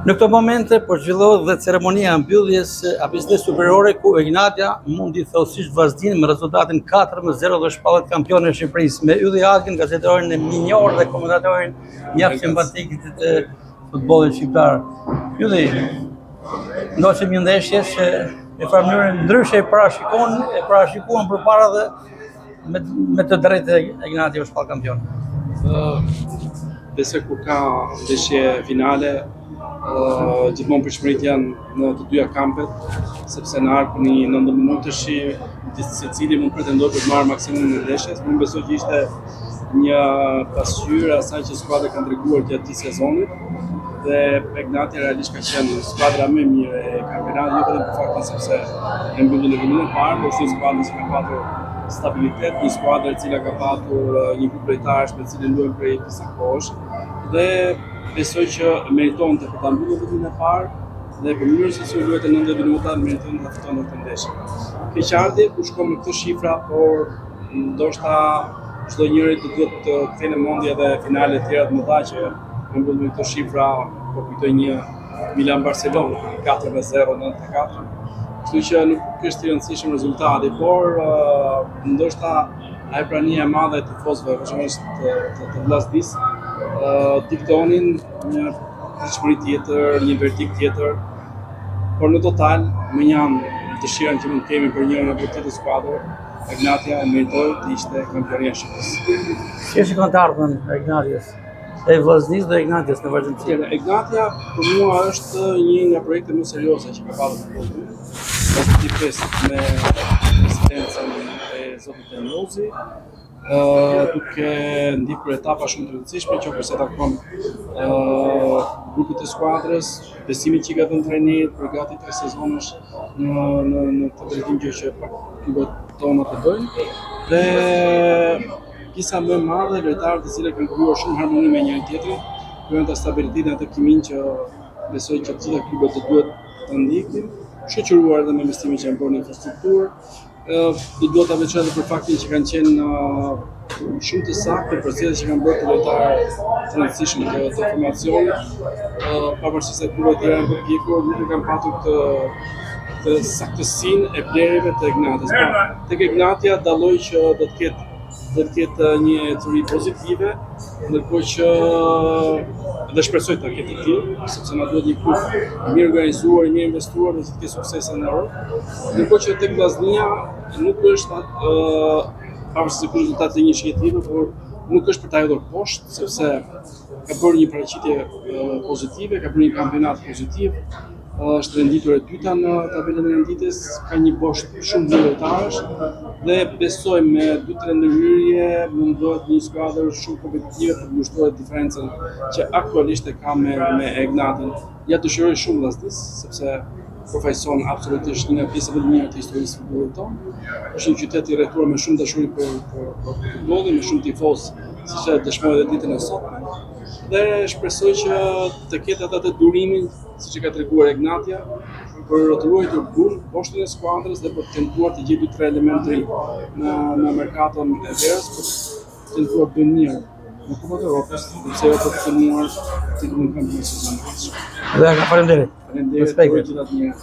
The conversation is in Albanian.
Në këto momente po zhvillohet dhe ceremonia e mbylljes APSD superiore ku Ignatia mundi thellësisht vazhdinë me rezultatin 4-0 dhe shpallet kampione e Shqipërisë me Ylli Agin, gazetatorin e minjor dhe komentatorin mjaft simpatik të futbollit shqiptar. Ylli, ndoshta një ndeshje që në farë mënyrë ndryshe e parashikuan përpara dhe me të drejtë Ignatia u shpall kampion. Besoj kur ka ndeshje finale, gjithmonë përshmërit janë në të dyja kampet, sepse në arkun i 90 minutësh secili mund pretendoj për të marrë maksimumin e ndeshjes. Unë besoj që ishte një pasqyrë asaj që skuadra kanë treguar gjatë këtij sezonit dhe Ignatia realisht ka qenë skuadra më e mirë e kampionatit, jo vetëm për faktin sepse e mbylli në vendin e parë, por është një skuadër që ka patur stabilitet, një skuadër e cila ka patur një grup lojtarësh me të cilën luajnë prej disa kohësh dhe besoj që meritonte për ta mbyllur vendin e parë dhe për mënyrën se si u luajtë 90 minuta meritonte ta fitonte këtë ndeshje. Keqardhi u shkon me këto shifra, por ndoshta çdo njeri do duhet të kthejë në mendje edhe finale të tjera të mëdha që mbyll me këto shifra, po kujtoj një Milan-Barcelona 4-0 94. Kështu që nuk është i rëndësishëm rezultati, por ndoshta ai prania e madhe e tifozëve, veçanërisht të vllaznisë, diktonin një pritshmëri tjetër, një verdikt tjetër, por në total me një dëshirën që mund kemi për njërin apo tjetër skuadër, Ignatia e meritoi të ishte kampionia e Shqipërisë. Si e shikon të ardhmen e Ignatias? E vllaznisë dhe Ignatias në vazhdimsi. Ignatia për mua është një nga projektet më serioze që ka pasur futbolli. Pozitiv me asistencën e zotit Tenlozi, duke ndjekur etapa shumë të rëndësishme që përse takon grupit të skuadrës, besimin që i ka dhënë trajnerit për gati 3 sezonesh në këtë drejtim që klubet tona të bëjnë dhe pjesa më e madhe lojtarët të cilët kanë krijuar shumë harmoni me njëri tjetrin, krijojnë të stabilitetin atë kimin që besoj që të gjitha klubet të duhet të ndjekin, shoqëruar edhe me investimin që janë bërë në infrastrukturë. Do duhet ta veçoj edhe për faktin që kanë qenë shumë të saktë procese që kanë bërë të lojtarë të rëndësishëm të formacionit, pavarësisht se klubet të tjera janë përpjekur, nuk kanë patur të saktësinë e blerjeve të Ignatias. Tek Ignatia dalloj që do të ketë një teori pozitive, ndërkohë që dhe shpresoj të ketë të tillë, sepse na duhet një klub i mirë organizuar, i mirë investuar dhe të ketë suksese në Europë. Ndërkohë që tek vllaznia nuk është pavarësisht se ky rezultat e një shqetësimi, por nuk është për ta hedhur poshtë, sepse ka bërë një paraqitje pozitive, ka bërë një kampionat pozitiv, është renditur e dyta në tabelën e renditjes, ka një boshtë shumë të lojtarësh dhe besoj me 2-3 ndërhyrje mundohet një skuadër shumë kompetitive për të mbështetur diferencën që aktualisht e ka me Ignatin. Ja dëshiroj shumë vllaznisë, sepse përfaqëson absolutisht një nga pjesët më të mira të historisë së futbollit tonë. Është një qytet i rrethuar me shumë dashuri për futbollin, me shumë tifozë, siç e dëshmoi edhe ditën e sotme. Dhe shpresoj që të ketë atë durimin, siç e ka treguar Ignatia, për të ruajtur poshtën e skuadrës dhe për të tentuar të gjejë 2-3 elementë të ri në merkaton e verës, për të tentuar të bëjë mirë në Kupën e Evropës, sepse ajo të filmuar titullin kampionë sezonit. Dhe faleminderit. Faleminderit për gjithë atë mirë.